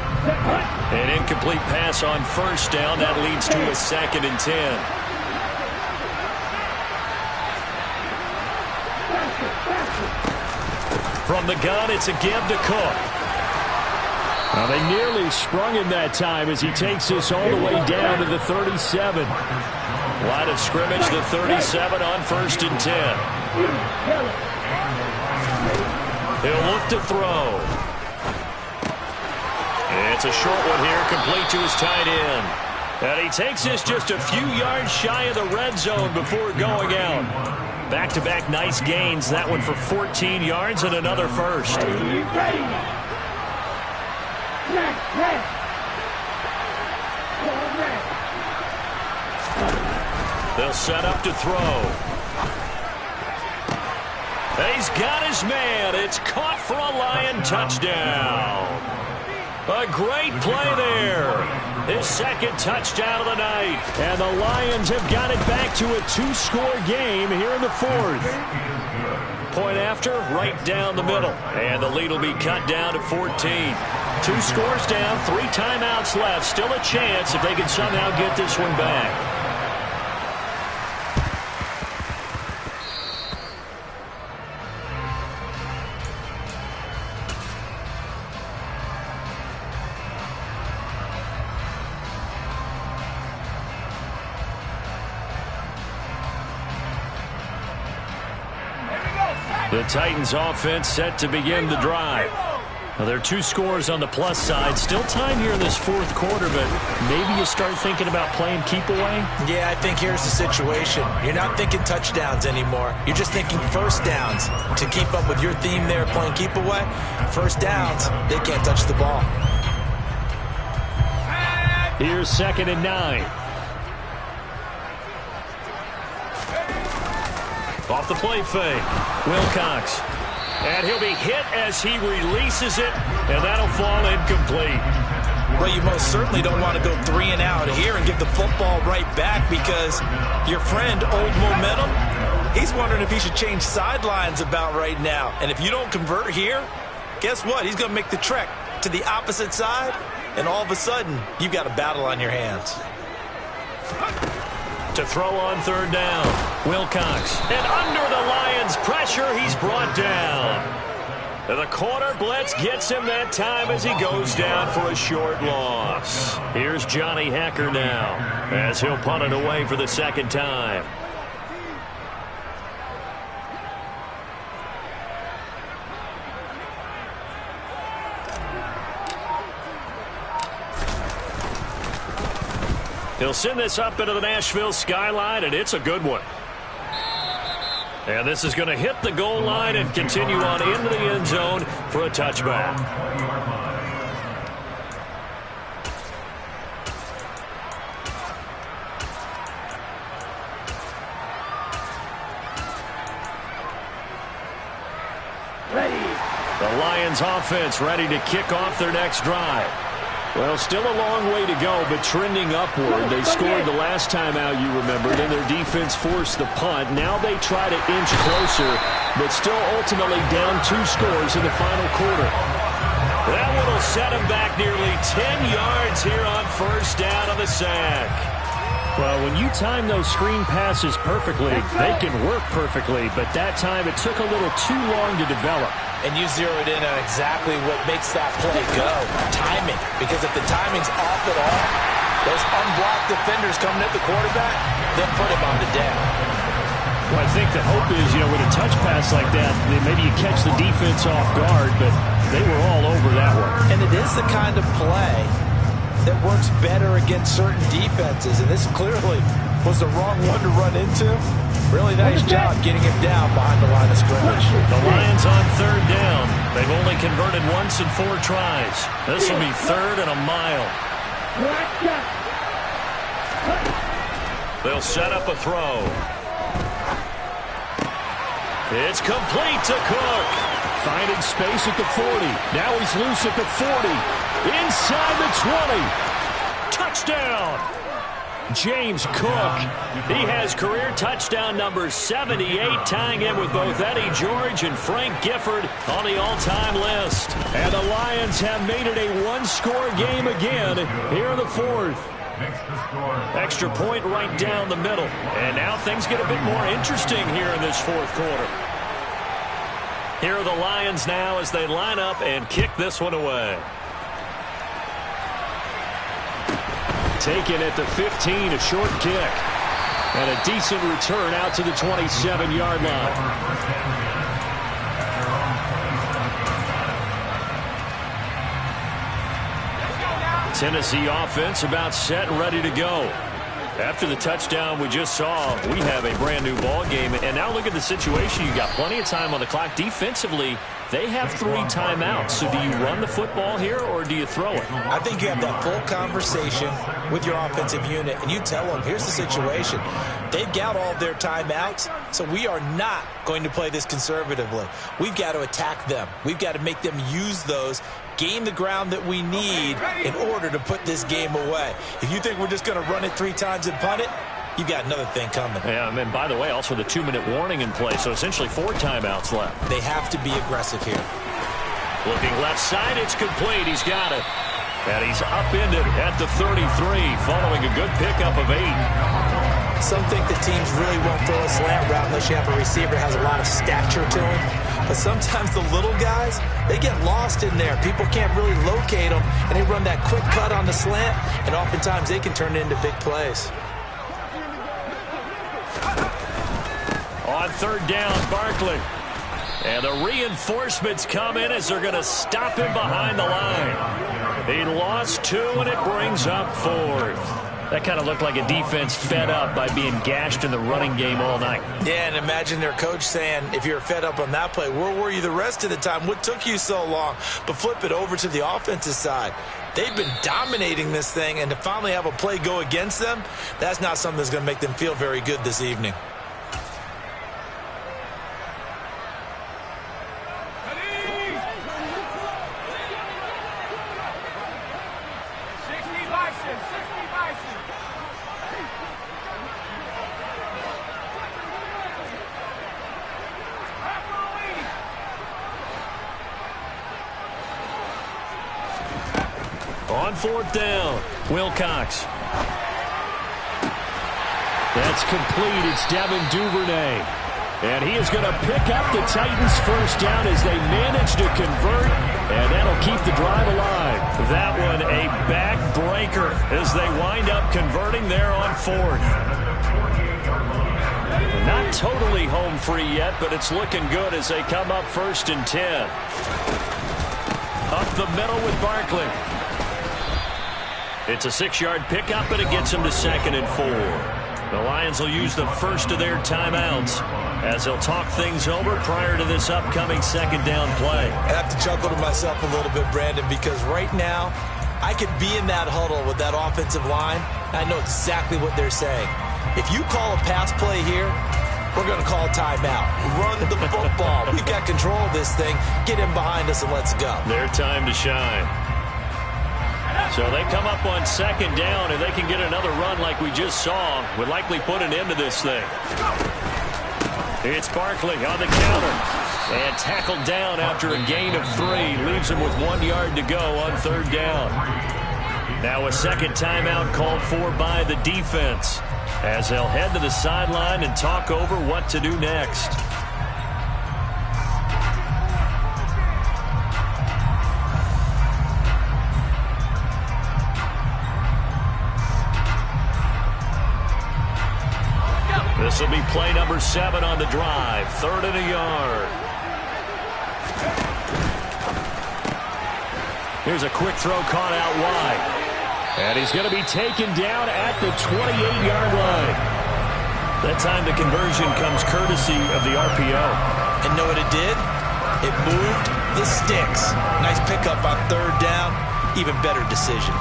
An incomplete pass on first down. That leads to a 2nd and 10. From the gun, it's a give to Cook. Well, they nearly sprung him that time as he takes this all the way down to the 37. Line of scrimmage, the 37 on 1st and 10. He'll look to throw. It's a short one here, complete to his tight end. And he takes this just a few yards shy of the red zone before going out. Back-to-back nice gains. That one for 14 yards and another first. They'll set up to throw. He's got his man. It's caught for a Lion touchdown. A great play there. His 2nd touchdown of the night. And the Lions have got it back to a 2-score game here in the 4th. Point after, right down the middle. And the lead will be cut down to 14. 2 scores down, 3 timeouts left. Still a chance if they can somehow get this one back. The Titans offense set to begin the drive. Now, there are 2 scores on the plus side. Still time here in this 4th quarter, but maybe you start thinking about playing keep away? Yeah, I think here's the situation. You're not thinking touchdowns anymore. You're just thinking first downs. To keep up with your theme there, playing keep away, first downs, they can't touch the ball. Here's 2nd and 9. Off the play fake, Wilcox. And he'll be hit as he releases it, and that'll fall incomplete. Well, you most certainly don't want to go 3 and out here and give the football right back because your friend, Old Momentum, he's wondering if he should change sidelines about right now. And if you don't convert here, guess what? He's going to make the trek to the opposite side, and all of a sudden, you've got a battle on your hands. To throw on 3rd down, Wilcox. And under the Lions' pressure, he's brought down. And the corner blitz gets him that time as he goes down for a short loss. Here's Johnny Hecker now as he'll punt it away for the 2nd time. He'll send this up into the Nashville skyline, and it's a good one. And this is going to hit the goal line and continue on into the end zone for a touchback. The Lions offense ready to kick off their next drive. Well, still a long way to go, but trending upward. They scored the last time out, you remember. Then their defense forced the punt. Now they try to inch closer, but still ultimately down 2 scores in the final quarter. That one will set them back nearly 10 yards here on 1st down on the sack. Well, when you time those screen passes perfectly, they can work perfectly, but that time it took a little too long to develop. And you zeroed in on exactly what makes that play go. Timing. Because if the timing's off at all, those unblocked defenders coming at the quarterback, they'll put him on the down. Well, I think the hope is, with a touch pass like that, maybe you catch the defense off guard, but they were all over that one. And it is the kind of play that works better against certain defenses. And this clearly was the wrong one to run into. Really nice job getting him down behind the line of scrimmage. The Lions on 3rd down. They've only converted once in 4 tries. This will be 3rd and a mile. They'll set up a throw. It's complete to Cook. Finding space at the 40. Now he's loose at the 40. Inside the 20. Touchdown. James Cook. He has career touchdown number 78, tying in with both Eddie George and Frank Gifford on the all-time list. And the Lions have made it a one-score game again here in the fourth. Extra point right down the middle. And now things get a bit more interesting here in this fourth quarter. Here are the Lions now as they line up and kick this one away. Taken at the 15, a short kick. And a decent return out to the 27-yard line. Tennessee offense about set and ready to go. After the touchdown we just saw, we have a brand new ball game. And now look at the situation. You got plenty of time on the clock. Defensively, they have 3 timeouts. So do you run the football here or do you throw it? I think you have that full conversation with your offensive unit, and you tell them, here's the situation. They've got all their timeouts, so we are not going to play this conservatively. We've got to attack them. We've got to make them use those, gain the ground that we need in order to put this game away. If you think we're just going to run it 3 times and punt it, you've got another thing coming. Yeah, and by the way, also the 2-minute warning in play, so essentially 4 timeouts left. They have to be aggressive here. Looking left side, it's complete. He's got it. And he's upended at the 33, following a good pickup of 8. Some think the teams really won't throw a slant route unless you have a receiver that has a lot of stature to him. But sometimes the little guys, they get lost in there. People can't really locate them, and they run that quick cut on the slant, and oftentimes they can turn it into big plays. On third down, Barkley. And the reinforcements come in as they're going to stop him behind the line. He lost 2, and it brings up 4th. That kind of looked like a defense fed up by being gashed in the running game all night. Yeah, and imagine their coach saying, if you're fed up on that play, where were you the rest of the time? What took you so long? But flip it over to the offensive side. They've been dominating this thing, and to finally have a play go against them, that's not something that's going to make them feel very good this evening. On fourth down, Wilcox. That's complete. It's Devin Duvernay. And he is going to pick up the Titans' first down as they manage to convert, and that'll keep the drive alive. That one a backbreaker as they wind up converting there on 4th. Not totally home free yet, but it's looking good as they come up 1st and 10. Up the middle with Barkley. It's a 6-yard pickup, and it gets him to 2nd and 4. The Lions will use the first of their timeouts as they'll talk things over prior to this upcoming 2nd down play. I have to chuckle to myself a little bit, Brandon, because right now I could be in that huddle with that offensive line. I know exactly what they're saying. If you call a pass play here, we're going to call a timeout. Run the football. We've got control of this thing. Get in behind us and let's go. Their time to shine. So they come up on 2nd down, and they can get another run like we just saw. Would likely put an end to this thing. It's Barkley on the counter. And tackled down after a gain of 3. Leaves him with 1 yard to go on 3rd down. Now a second timeout called for by the defense as they'll head to the sideline and talk over what to do next. This will be play number 7 on the drive. 3rd and a yard. Here's a quick throw caught out wide. And he's going to be taken down at the 28-yard line. That time the conversion comes courtesy of the RPO. And know what it did? It moved the sticks. Nice pickup on 3rd down. Even better decision.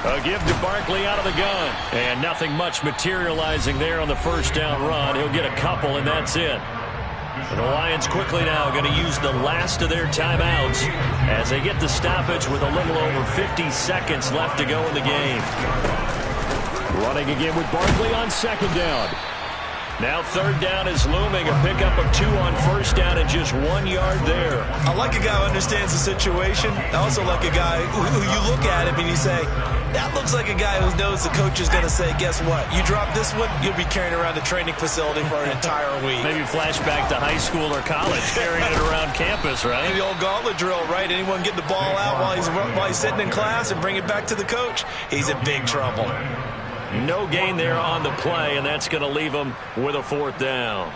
A give to Barkley out of the gun. And nothing much materializing there on the first down run. He'll get a couple, and that's it. And the Lions quickly now going to use the last of their timeouts as they get the stoppage with a little over 50 seconds left to go in the game. Running again with Barkley on second down. Now third down is looming. A pickup of 2 on first down and just 1 yard there. I like a guy who understands the situation. I also like a guy who you look at him and you say, that looks like a guy who knows the coach is going to say, guess what? You drop this one, you'll be carrying around the training facility for an entire week. Maybe flashback to high school or college, carrying it around campus, right? And the old gauntlet drill, right? Anyone get the ball out while he's sitting in class and bring it back to the coach, he's in big trouble. No gain there on the play, and that's going to leave him with a fourth down.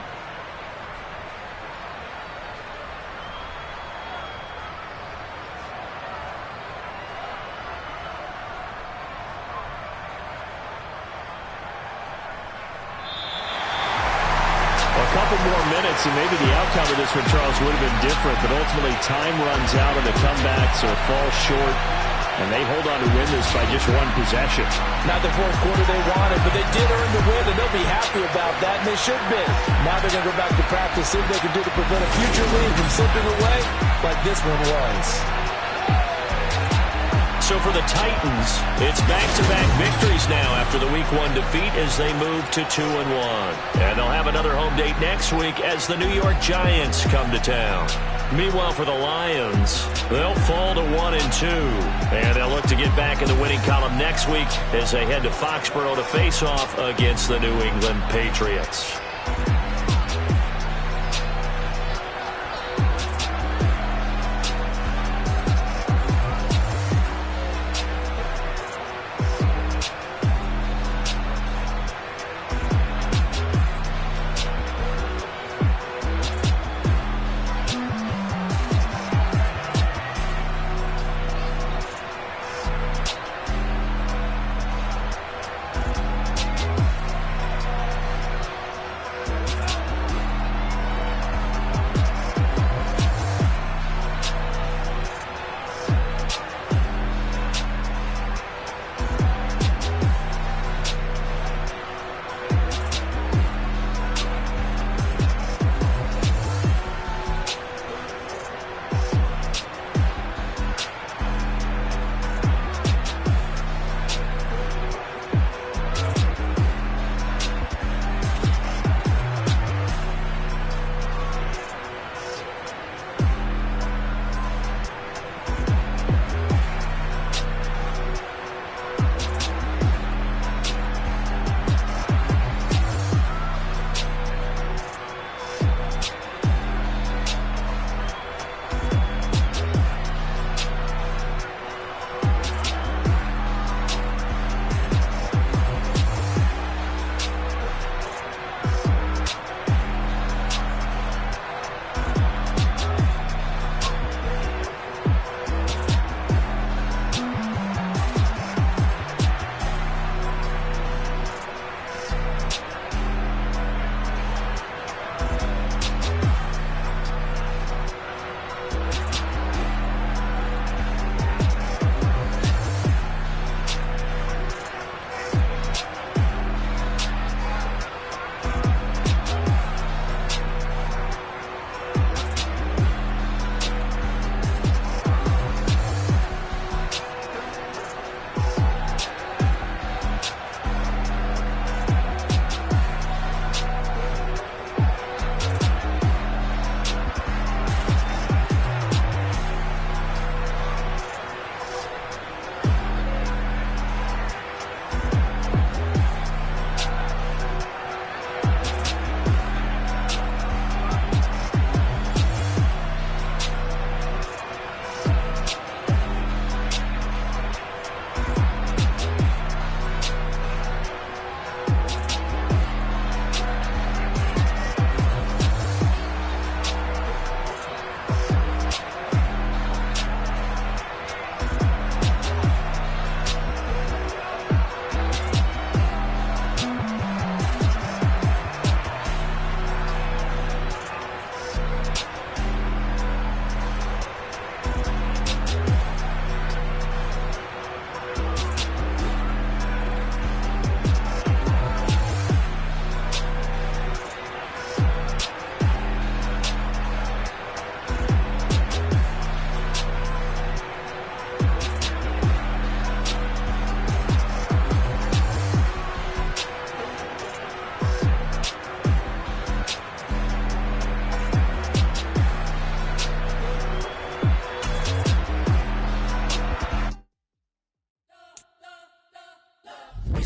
A couple more minutes, and maybe the outcome of this one, Charles, would have been different, but ultimately time runs out on the comebacks or falls short. And they hold on to win this by just 1 possession. Not the fourth quarter they wanted, but they did earn the win, and they'll be happy about that, and they should be. Now they're going to go back to practice, see what they can do to prevent a future lead from slipping away like this one was. So for the Titans, it's back-to-back victories now after the Week 1 defeat as they move to 2-1. And they'll have another home date next week as the New York Giants come to town. Meanwhile, for the Lions, they'll fall to 1-2. And they'll look to get back in the winning column next week as they head to Foxborough to face off against the New England Patriots.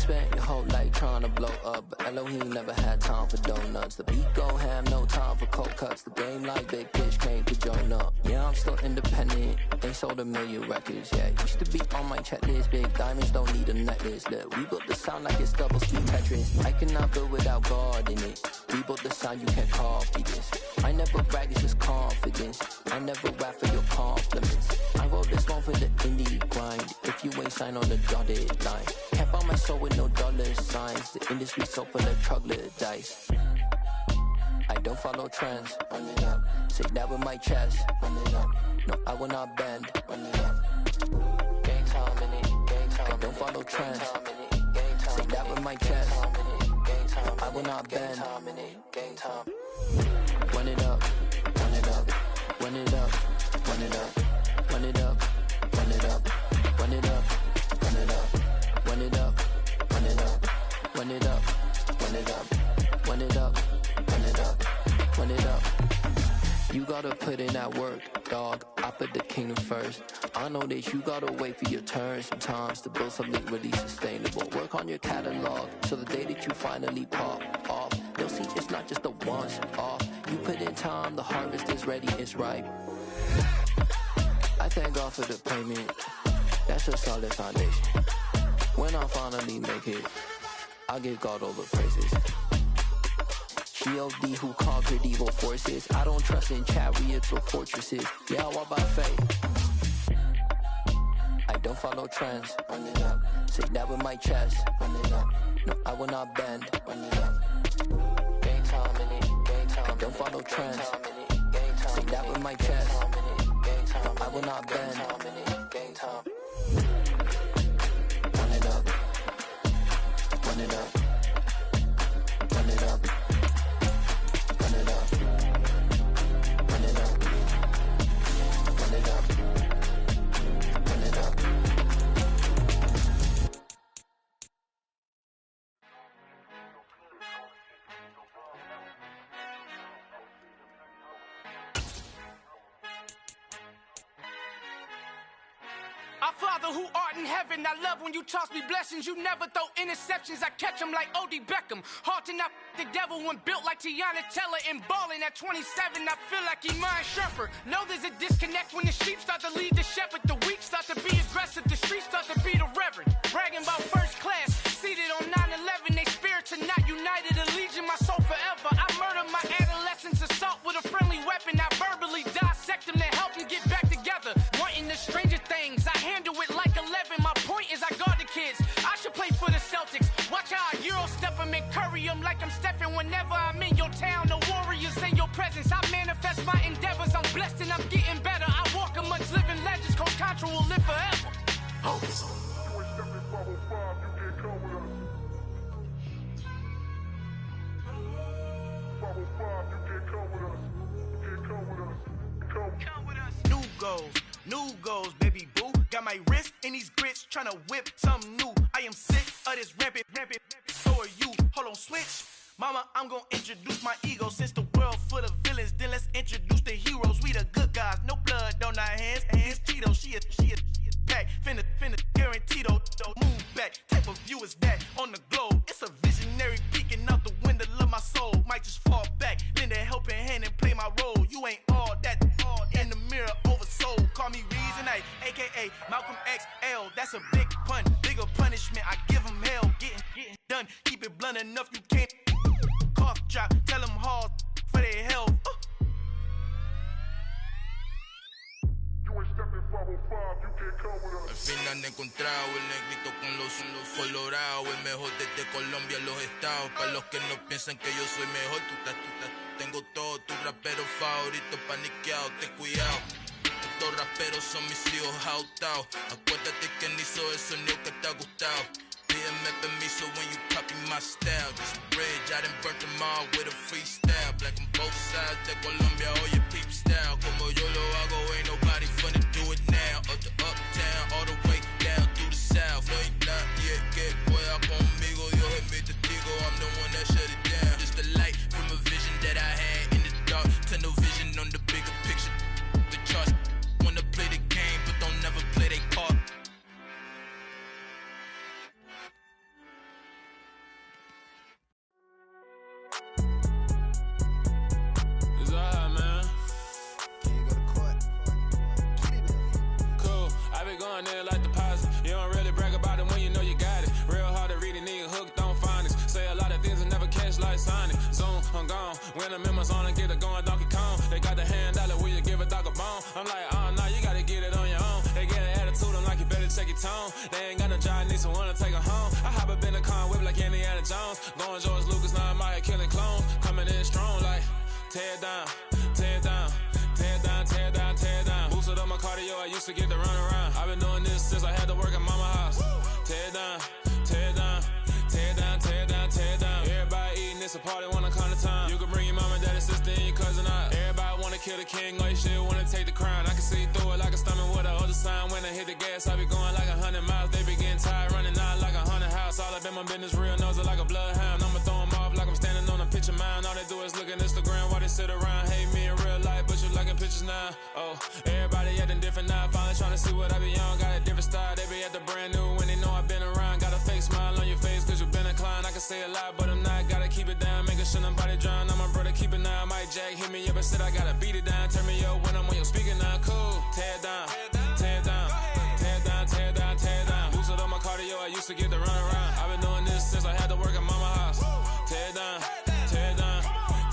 spent your whole life trying to blow up, but Elohim never had time for donuts. The beat gon' have no time for cold cuts. The game like Big Pitch came to join up. Yeah, I'm still independent, ain't sold a million records yet. Used to be on my checklist, big diamonds don't need a necklace. Look, we built the sound like it's double speed Tetris. I cannot build without God in it. We built the sound, you can't copy this. I never brag, it's just confidence. I never rap for your compliments. I wrote this one for the indie grind. If you ain't signed on the dotted line, can't buy my soul with no dollar signs. The industry so full of troglodytes. I don't follow trends. Run it up. Say that with my chest. Run it up. No, I will not bend. Run it up. Gang time in it. Gang time. I don't follow trends. Say that with my chest. I will not bend. Gang time. Run it up. Run it up. Run it up. Run it up. Run it up. Run it up. Run it up. Run it up. Run it up. Run it up. Run it up. Run it up. Run it up. Run it up. Run it up. You gotta put in that work, dog. I put the kingdom first. I know that you gotta wait for your turn sometimes to build something really sustainable. Work on your catalog so the day that you finally pop off, they'll see it's not just a once off. You put in time, the harvest is ready, it's ripe. I thank God for the payment. That's a solid foundation. When I finally make it, I give God all the praises. G.O.D. who conquered evil forces. I don't trust in chariots or fortresses. Yeah, I walk by faith. I don't follow trends. Run it up. Say that with my chest. Run it up. No, I will not bend. Run it up. Gang time in it. Gang time. I don't follow trends. Say that with my chest. I will not bend. Gang time. Run it up. Run it up. Run it up. Run it up. Run it up. Run it up. Run it up. Our Father who art in heaven, I love when you toss me blessings. You never throw interceptions, I catch them like O.D. Beckham. Hard to not the devil when built like Tiana Teller and balling at 27. I feel like Iman Shumpert. Know there's a disconnect when the sheep start to lead the shepherd. The weak start to be aggressive, the streets start to be the reverend. Bragging about first class, seated on 9/11. They spirits are not united, a legion, my soul forever. I murder my adolescence, assault with a friendly weapon. I verbally dissect them to help them get back together. Wanting the stranger things, I handle it like 11. My point is I guard the kids. I should play for the Celtics. Watch how I Euro step them and curry them like I'm Stephen. Whenever I'm in your town, the Warriors in your presence. I manifest my endeavors. I'm blessed and I'm getting better. I walk amongst living legends. Coach Contra will live forever. Hopes. New goals, baby boo. Got my wrist in these grits, tryna whip something new. I am sick of this rampant. So are you. Hold on, switch. Mama, I'm gonna introduce my ego. Since the world full of villains, then let's introduce the heroes. We the good guys, no blood on our hands. Hands Tito, she a pack. Finna, guaranteed don't move back. Type of view is that on the globe? It's a visionary peeking out the window of my soul. Might just fall back, lend a helping hand and play my role. You ain't all that in the mirror oversold. Call me Reason A, aka Malcolm XL. That's a big pun, bigger punishment. I give him hell, getting done. Keep it blunt enough, you can't cough drop. Tell them hard for their health. Al fin han encontrado el negrito con los colorados, el mejor desde Colombia a los estados. Para los que no piensan que yo soy mejor, tengo todo, tu rapero favorito paniqueado, ten cuidado. Estos raperos son mis hijos jautados. Acuérdate que ni hizo el sonido que te ha gustado. Pídeme permiso when you copy my style. This bridge, I done burnt them all with a freestyle. Black on both sides de Colombia, oye peep style. Como yo lo hago, ain't nobody finna do it now. Up to uptown, all the way down through the south. No hay nadie que pueda conmigo, Dios es mi testigo. I'm the one that shut it down. Just the light from a vision that I had in the dark. Tunnel vision on the bigger picture. The charts wanna play the game, but don't never play their part. done, they like deposit. You don't really brag about it when you know you got it. Real hard to read, a nigga hooked on phonics. Say a lot of things and never catch like Sonic. Zoom, I'm gone. When I'm in my zone and get it going, Donkey Kong. They got the hand dollar, will you give a dog a bone? I'm like, oh, no, you gotta get it on your own. They get an attitude, I'm like, you better check your tone. They ain't got no job, need someone to take her home. I hop up in the car, whip like Indiana Jones. Going George Lucas, now I'm out here killing clones. Coming in strong like, tear down, tear down, tear down, tear down, tear down. Boosted up my cardio, I used to get to run around. I've been doing this since I had to work at mama house. Tear down, tear down, tear down, tear down, tear down. Everybody eating, it's a party when I come to time. You can bring your mama, daddy, sister, and your cousin out. Everybody wanna kill the king, or you shit wanna take the crown. I can see through it like a stomach with a other sign. When I hit the gas, I be going like 100 miles. They be getting tired, running out like 100 house. All up in my business, real nose it like a bloodhound. I'ma throw 'em off like I'm standing on a picture mound. All they do is look at Instagram while they sit around. Hate me in real life, but you liking pictures now. Oh, everybody acting different now. Finally trying to see what I be on. Got a different style, they be at the brand new when they know I've been around. Got a fake smile on your face cause you been inclined. I can say a lot, but I'm not. Gotta keep it down, making sure nobody drown. I'm my brother, keep it now. Mike Jack hit me up and said I gotta beat it down. Turn me up when I'm on your speaker now. Cool, tear down, tear down, tear down, tear down, tear down. Boosted up my cardio, I used to get to run around. I've been doing this since I had to work at mama house. Tear down, tear down,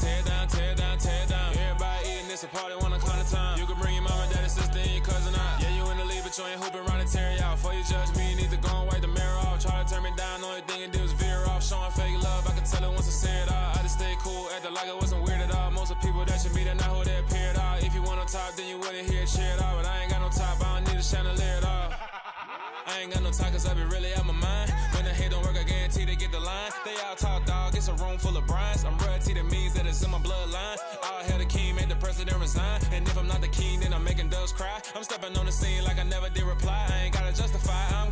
tear down, tear down, tear down. Everybody eating, it's a party when I come to time. You can bring your mama, daddy, sister, and your cousin out. Yeah, you in the league, but you ain't hooping around and tear you out. Before you judge me, you need to go and wipe the mirror off. Try to turn me down, only thing you do is veer off. Showing fake love, I can tell it once I see it all. I just stay cool, acting like I wasn't weird at all. Most of the people that you meet are not who they appear at all. If you want on top, then you wouldn't hear it cheer at all. But I ain't got no top, I don't need a chandelier at all. I ain't got no time cause I be really out my mind. When the hate don't work, I guarantee they get the line. They all talk dog, it's a room full of Bryans. I'm royalty, that means that it's in my bloodline. All hell the king, made the president resign. And if I'm not the king, then I'm making doves cry. I'm stepping on the scene like I never did reply. I ain't gotta justify, I'm